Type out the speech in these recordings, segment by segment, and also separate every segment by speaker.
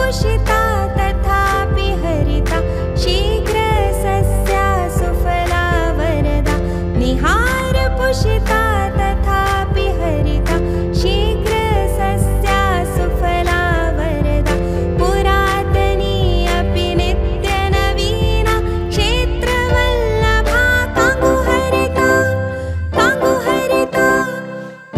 Speaker 1: पुषिता तथापि हरिता शीघ्रसस्या सुफला वरदा निहार पुषिता तथापि हरिता शीघ्रसस्या सुफला वरदा पुरातनी अपि नित्यनवीना क्षेत्रवल्लभा काङ्गुहरिता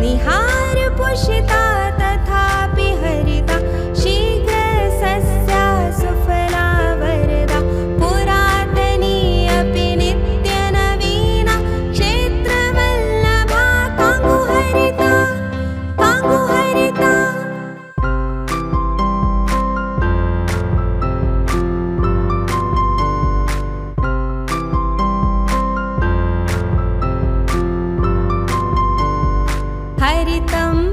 Speaker 1: निहार पुषिता तथापि हरिता शीघ्रसस्या सुफला वरदा पुरातनी अपि नित्यनवीना क्षेत्रवल्लभा काङ्गुहरिता हरितं